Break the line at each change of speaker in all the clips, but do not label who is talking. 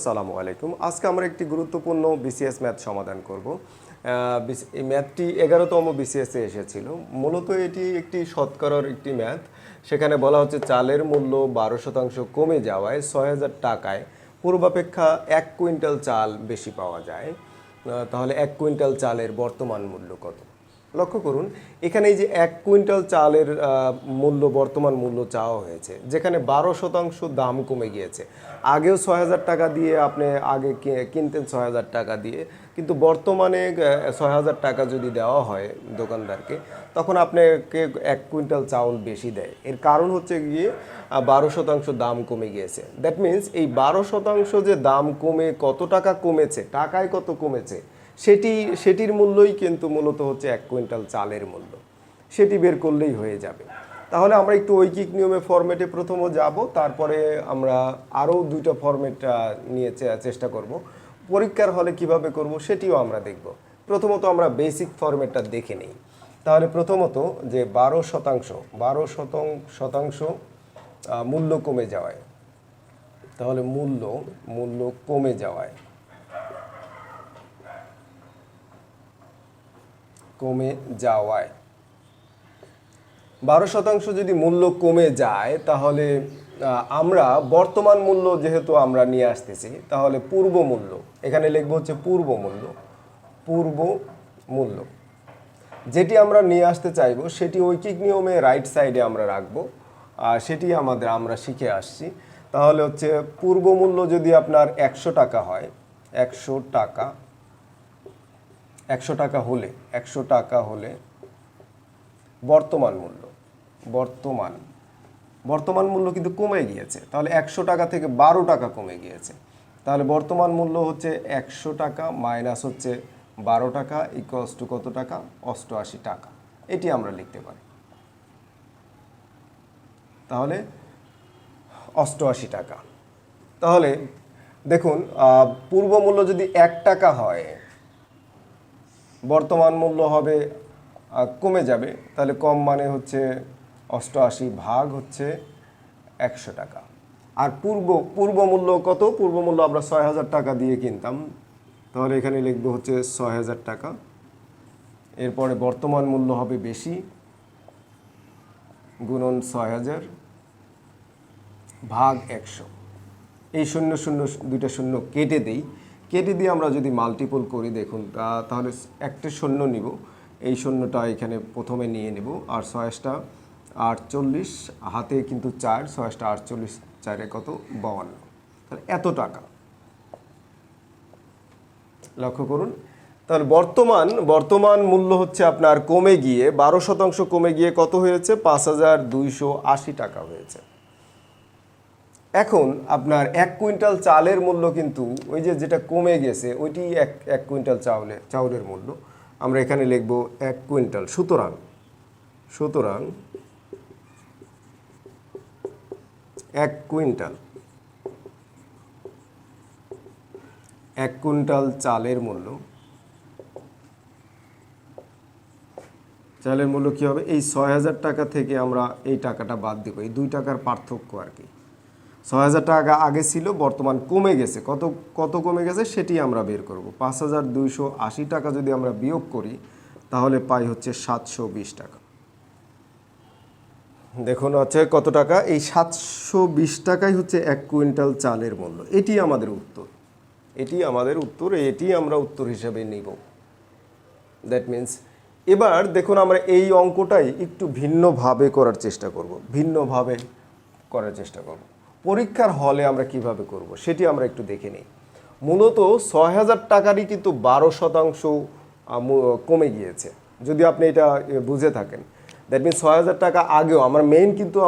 আসসালামু আলাইকুম। আজকে আমরা একটি গুরুত্বপূর্ণ বিসিএস ম্যাথ সমাধান করব। এই ম্যাথটি 11তম বিসিএসে এসেছিল। মূলত এটি একটি শতকরার একটি ম্যাথ। সেখানে বলা হচ্ছে চালের মূল্য 12% কমে যাওয়ায় 6,000 টাকায় পূর্বাপেক্ষা 1 কুইন্টাল চাল বেশি পাওয়া যায়। তাহলে 1 কুইন্টাল চালের বর্তমান মূল্য কত? লক্ষ্য করুন, এখানে এই যে 1 কুইন্টাল চালের মূল্য, বর্তমান মূল্য চাওয়া হয়েছে, যেখানে 12% দাম কমে গিয়েছে। আগেও 6,000 টাকা দিয়ে আপনি আগে কিনতেন 6,000 টাকা দিয়ে, কিন্তু বর্তমানে 6,000 টাকা যদি দেওয়া হয় দোকানদারকে, তখন আপনাকে 1 কুইন্টাল চাউল বেশি দেয়। এর কারণ হচ্ছে গিয়ে 12% দাম কমে গিয়েছে। দ্যাট মিন্স এই 12% যে দাম কমে কত টাকা কমেছে, টাকায় কত কমেছে, সেটির মূল্যই কিন্তু মূলত হচ্ছে 1 কুইন্টাল চালের মূল্য। সেটি বের করলেই হয়ে যাবে। তাহলে আমরা একটু ঐকিক নিয়মে ফরম্যাটে প্রথমে যাব, তারপরে আমরা আরও দুইটা ফরম্যাট নিয়ে চেষ্টা করব। পরীক্ষার হলে কিভাবে করব সেটিও আমরা দেখব। প্রথমত আমরা বেসিক ফরম্যাটটা দেখে নেই। তাহলে প্রথমত যে 12% মূল্য কমে যাওয়ায়, তাহলে মূল্য কমে যাওয়ায় কমে যাওয়ায় 12% যদি মূল্য কমে যায়, তাহলে আমরা বর্তমান মূল্য যেহেতু আমরা নিয়ে আসতেছি, তাহলে পূর্ব মূল্য এখানে লিখব হচ্ছে পূর্ব মূল্য যেটি আমরা নিয়ে আসতে চাইবো, সেটি ঐকিক নিয়মে রাইট সাইডে আমরা রাখবো। আর সেটি আমরা শিখে আসছি। তাহলে হচ্ছে পূর্ব মূল্য যদি আপনার 100 টাকা হয়, 100 টাকা হলে বর্তমান মূল্য কিন্তু কমে গিয়েছে। তাহলে 100 টাকা থেকে 12 টাকা কমে গিয়েছে। তাহলে বর্তমান মূল্য হচ্ছে 100 টাকা মাইনাস হচ্ছে 12 টাকা ইকুয়ালস টু কত টাকা? 88 টাকা। এটি আমরা লিখতে পারি। তাহলে 88 টাকা। তাহলে দেখুন, পূর্ব মূল্য যদি 1 টাকা হয়, বর্তমান মূল্য হবে কমে যাবে। তাহলে কম মানে হচ্ছে 88 ভাগ হচ্ছে 100 টাকা। আর পূর্ব মূল্য কত? পূর্ব মূল্য আমরা 6,000 টাকা দিয়ে কিনতাম। তাহলে এখানে লিখবো হচ্ছে 6,000 টাকা। এরপরে বর্তমান মূল্য হবে বেশি, গুণন 6,000 ভাগ 100। এই দুইটা শূন্য কেটে দিয়ে আমরা যদি মাল্টিপল করি, দেখুন তাহলে একটা শূন্য নিব, এই শূন্যটা এখানে প্রথমে নিয়ে নেব। আর 6টা 48, হাতে কিন্তু 4, 6টা 48, 4 কত? 52। তাহলে এত টাকা। লক্ষ্য করুন, তাহলে বর্তমান মূল্য হচ্ছে আপনার কমে গিয়ে 12% কমে গিয়ে কত হয়েছে? 5,280 টাকা হয়েছে। এখন আপনার 1 কুইন্টাল চালের মূল্য কিন্তু ওই যেটা কমে গেছে, ওইটি এক কুইন্টাল চাউলের মূল্য। আমরা এখানে লিখব 1 কুইন্টাল। সুতরাং 1 কুইন্টাল চালের মূল্য কি হবে? এই 6,000 টাকা থেকে আমরা এই টাকাটা বাদ দিব, এই 2 টাকার পার্থক্য আর কি। 6,000 টাকা আগে ছিল, বর্তমান কমে গেছে। কত কমে গেছে সেটি আমরা বের করব। 5,280 টাকা যদি আমরা বিয়োগ করি, তাহলে পাই হচ্ছে 720 টাকা। দেখুন হচ্ছে কত টাকা? এই 720 টাকাই হচ্ছে 1 কুইন্টাল চালের মূল্য। এটি আমাদের উত্তর, এটি আমরা উত্তর হিসেবে নিব। দ্যাট মিন্স এবার দেখুন, আমরা এই অঙ্কটাই একটু ভিন্নভাবে করার চেষ্টা করব। পরীক্ষার হলে আমরা কিভাবে করব সেটি আমরা একটু দেখে নিই। মূলত 6,000 টাকারই কিন্তু 12% কমে গিয়েছে, যদি আপনি এটা বুঝে থাকেন। দ্যাট মিনস 6,000 টাকা আগেও আমরা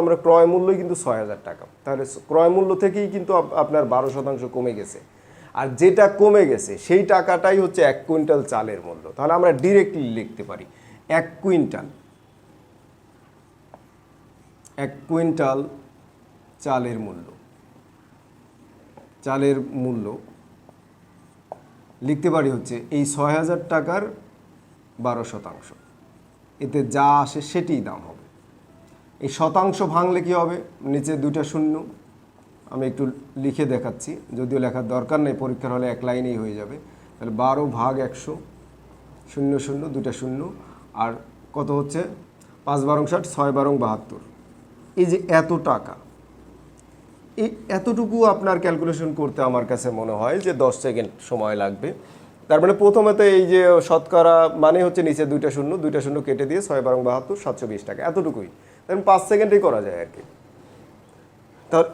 আমরা ক্রয় মূল্যই কিন্তু 6,000 টাকা। তাহলে ক্রয় মূল্য থেকেই কিন্তু আপনার 12% কমে গেছে। আর যেটা কমে গেছে সেই টাকাটাই হচ্ছে 1 কুইন্টাল চালের মূল্য। তাহলে আমরা ডিরেক্টলি লিখতে পারি 1 কুইন্টাল চালের মূল্য লিখতে পারি হচ্ছে এই 6,000 টাকার 12%। এতে যা আসে সেটিই দাম হবে। এই শতাংশ ভাঙলে কি হবে? নিচে 2টা শূন্য, আমি একটু লিখে দেখাচ্ছি, যদিও লেখার দরকার নেই, পরীক্ষার হলে এক লাইনেই হয়ে যাবে। তাহলে 12 ভাগ 100, 0 0 2টা 0, আর কত হচ্ছে 5 12 60, 6 12 72। এই যে এত টাকা, এই এতটুকু আপনার ক্যালকুলেশন করতে আমার কাছে মনে হয় যে 10 সেকেন্ড সময় লাগবে। তার মানে প্রথমে তো এই যে শতকরা মানে হচ্ছে নিচে 2টা 0 কেটে দিয়ে 6 12 72 720 টাকা, এতটুকুই। তাহলে 5 সেকেন্ডেই করা যায় আর কি। তাহলে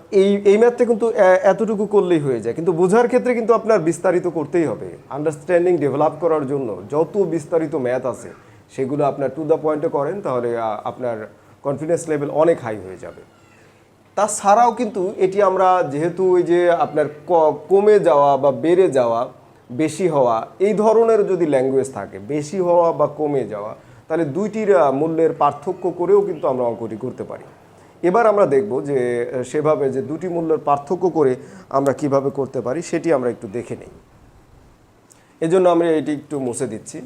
এই ম্যাথটা কিন্তু এতটুকু করলেই হয়ে যায়, কিন্তু বোঝার ক্ষেত্রে কিন্তু আপনার বিস্তারিত করতেই হবে। আন্ডারস্ট্যান্ডিং ডেভেলপ করার জন্য যত বিস্তারিত ম্যাথ আছে সেগুলো আপনার টু দ্য পয়েন্টে করেন, তাহলে আপনার কনফিডেন্স লেভেল অনেক হাই হয়ে যাবে। তাছাড়াও কিন্তু এটি আমরা যেহেতু ওই যে আপনার কমে যাওয়া বা বেড়ে যাওয়া, বেশি হওয়া, এই ধরনের যদি ল্যাঙ্গুয়েজ থাকে, বেশি হওয়া বা কমে যাওয়া, তাহলে দুইটির মূল্যের পার্থক্য করেও কিন্তু আমরা অঙ্কটি করতে পারি। এবার আমরা দেখব যে সেভাবে যে দুটি মূল্যের পার্থক্য করে আমরা কিভাবে করতে পারি সেটি আমরা একটু দেখে নেই। এজন্য আমরা এটি একটু মুছে দিচ্ছি।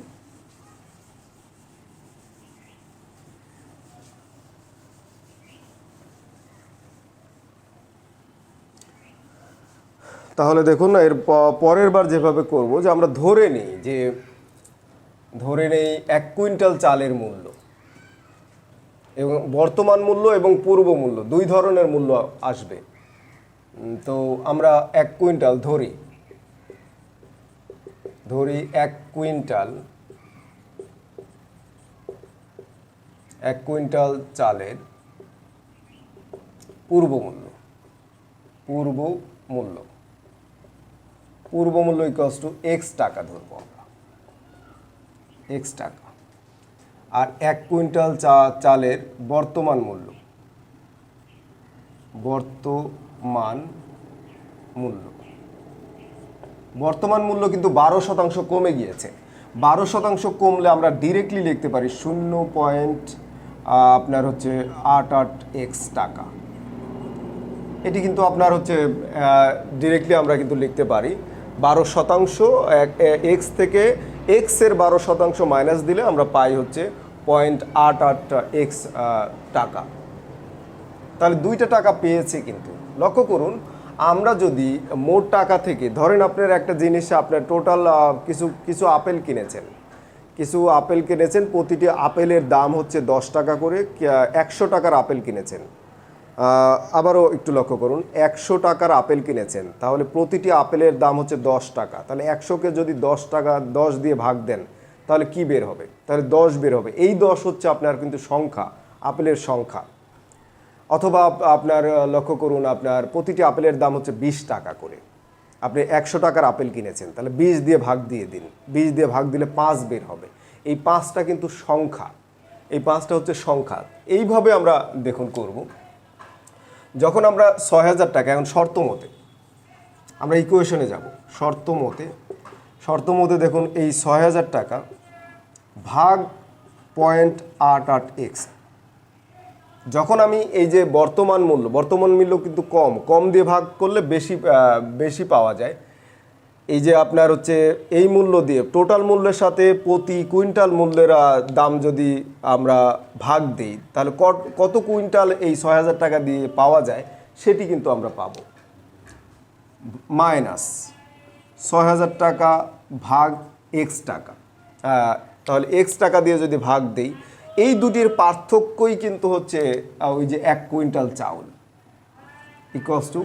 তাহলে দেখুন এর পরের বার যেভাবে করব, যে আমরা ধরে নিই 1 কুইন্টাল চালের মূল্য এবং বর্তমান মূল্য এবং পূর্ব মূল্য দুই ধরনের মূল্য আসবে। তো আমরা 1 কুইন্টাল ধরি 1 কুইন্টাল চালের পূর্ব মূল্য ইকুয়ালস টু এক্স টাকা ধরবো আমরা, এক্স টাকা। আর 1 কুইন্টাল চালের বর্তমান মূল্য কিন্তু 12% কমে গিয়েছে। 12% কমলে আমরা ডিরেক্টলি লিখতে পারি 0.88x টাকা। এটি কিন্তু আপনার হচ্ছে ডিরেক্টলি আমরা কিন্তু লিখতে পারি 12%, এক্স থেকে এক্সের 12% মাইনাস দিলে আমরা পাই হচ্ছে 0.88x টাকা। তাহলে 2টা টাকা পেয়েছে। কিন্তু লক্ষ্য করুন, আমরা যদি মোট টাকা থেকে ধরেন আপনার একটা জিনিসে আপনার টোটাল কিছু আপেল কিনেছেন, প্রতিটি আপেলের দাম হচ্ছে 10 টাকা করে, 100 টাকার আপেল কিনেছেন। আবারও একটু লক্ষ্য করুন, 100 টাকার আপেল কিনেছেন, তাহলে প্রতিটি আপেলের দাম হচ্ছে 10 টাকা। তাহলে 100কে যদি 10 দিয়ে ভাগ দেন তাহলে কি বের হবে? তাহলে 10 বের হবে। এই 10 হচ্ছে আপনার কিন্তু সংখ্যা, আপেলের সংখ্যা। অথবা আপনার লক্ষ্য করুন, আপনার প্রতিটি আপেলের দাম হচ্ছে 20 টাকা করে, আপনি 100 টাকার আপেল কিনেছেন, তাহলে 20 দিয়ে ভাগ দিয়ে দিন, 20 দিয়ে ভাগ দিলে 5 বের হবে। এই 5টা কিন্তু সংখ্যা, এই 5টা হচ্ছে সংখ্যা। এইভাবে আমরা দেখুন করব। যখন আমরা 6000 টাকা, এখন শর্ত মতে আমরা ইকুয়েশনে যাব, শর্ত মতে দেখুন এই 6000 টাকা ভাগ 0.88x, যখন আমি এই যে বর্তমান মূল্য কিন্তু কম দিয়ে ভাগ করলে বেশি পাওয়া যায়। এই যে আপনার হচ্ছে এই মূল্য দিয়ে টোটাল মূল্যের সাথে প্রতি কুইন্টাল মূল্যের দাম যদি আমরা ভাগ দিই, তাহলে কত কুইন্টাল এই 6000 টাকা দিয়ে পাওয়া যায় সেটি কিন্তু আমরা পাবো। মাইনাস 6000 টাকা ভাগ এক্স টাকা, তাহলে এক্স টাকা দিয়ে যদি ভাগ দিই, এই দুটির পার্থক্যই কিন্তু হচ্ছে ওই যে 1 কুইন্টাল চাউল ইকুয়ালস টু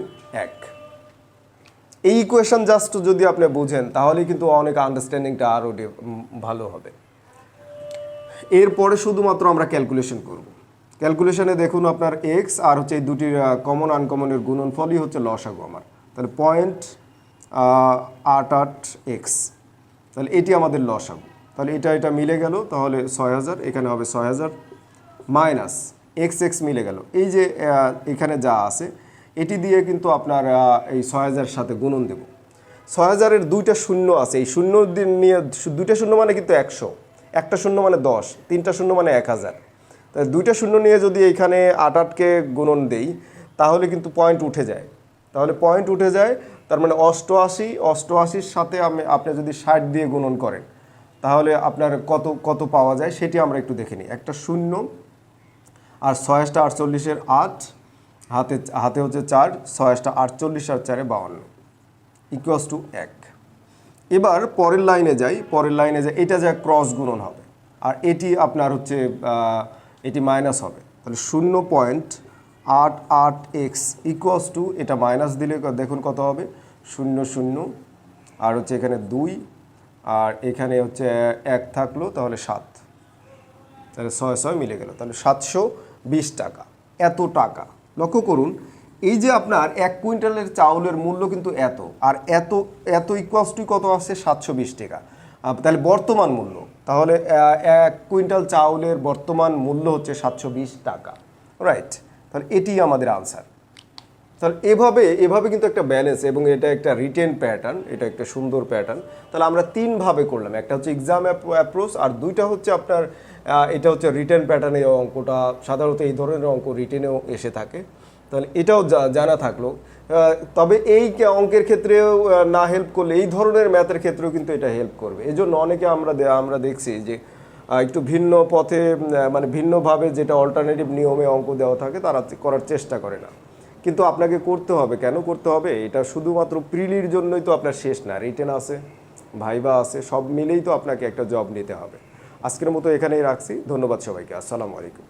1। এই ইকুয়েশন জাস্ট যদি আপনি বুঝেন তাহলে কিন্তু অনেক আন্ডারস্ট্যান্ডিংটা আরও ভালো হবে। এরপরে শুধুমাত্র আমরা ক্যালকুলেশন করব। ক্যালকুলেশনে দেখুন আপনার এক্স আর হচ্ছে এই দুটির কমন আনকমনের গুণনফলই হচ্ছে লসাগু আমার। তাহলে 0.88x, তাহলে এটি আমাদের লসাগু। তাহলে এটা মিলে গেল, তাহলে 6000, এখানে হবে 6000 মাইনাস এক্স মিলে গেল। এই যে এখানে যা আছে এটি দিয়ে কিন্তু আপনার এই 6000 সাথে গুণন দেব। 6000-এর 2টা শূন্য আছে, এই শূন্য নিয়ে 2টা শূন্য মানে কিন্তু 100, একটা শূন্য মানে 10, 3টা শূন্য মানে 1000। তাহলে 2টা শূন্য নিয়ে যদি এইখানে 88কে গুণন দেই তাহলে কিন্তু পয়েন্ট উঠে যায়। তার মানে 88-র সাথে আপনি যদি 60 দিয়ে গুণন করেন তাহলে আপনার কত পাওয়া যায় সেটি আমরা একটু দেখে নিই। একটা শূন্য আর 6 × 48 = 8, হাতে হাতে হচ্ছে 4, 6 48 আর 4 52 ইকুয়ালস টু 1। এবার পরের লাইনে যাই, এটা যা ক্রস গুণন হবে আর এটি আপনার হচ্ছে এটি মাইনাস হবে, তাহলে 0.88x ইকুয়ালস টু, এটা মাইনাস দিলে দেখুন কত হবে, 0 0 আর হচ্ছে এখানে 2 আর এখানে হচ্ছে 1 থাকলো, তাহলে 7, তাহলে 6 6 মিলে গেল, তাহলে 720 টাকা। এত টাকা লক্ষ্য করুন, এই যে আপনার 1 কুইন্টালের চাউলের মূল্য কিন্তু এত, আর এত ইকুয়ালস টু কত আসছে, 720 টাকা। তাহলে বর্তমান মূল্য, তাহলে 1 কুইন্টাল চাউলের বর্তমান মূল্য হচ্ছে 720 টাকা, রাইট। তাহলে এটি আমাদের আনসার। তাহলে এভাবে কিন্তু একটা ব্যালেন্স, এবং এটা একটা রিটেন প্যাটার্ন, এটা একটা সুন্দর প্যাটার্ন। তাহলে আমরা 3 ভাবে করলাম, একটা হচ্ছে এক্সাম অ্যাপ্রোচ, আর 2টা হচ্ছে আপনার এটা হচ্ছে রিটেন প্যাটার্নের অঙ্কটা, সাধারণত এই ধরনের অঙ্ক রিটেনেও এসে থাকে। তাহলে এটাও জানা থাকলো। তবে এই অঙ্কের ক্ষেত্রেও না হেল্প করলে এই ধরনের ম্যাথের ক্ষেত্রেও কিন্তু এটা হেল্প করবে। এই জন্য অনেকে আমরা দেখছি যে একটু ভিন্ন পথে, মানে ভিন্নভাবে যেটা অল্টারনেটিভ নিয়মে অঙ্ক দেওয়া থাকে তারা করার চেষ্টা করে না, কিন্তু আপনাকে করতে হবে। কেন করতে হবে? এটা শুধুমাত্র প্রিলির জন্যই তো আপনার শেষ না, রিটেন আছে, ভাইবা আছে, সব মিলেই তো আপনাকে একটা জব নিতে হবে। আজকের মতো এখানেই রাখছি। ধন্যবাদ সবাইকে। আসসালামু আলাইকুম।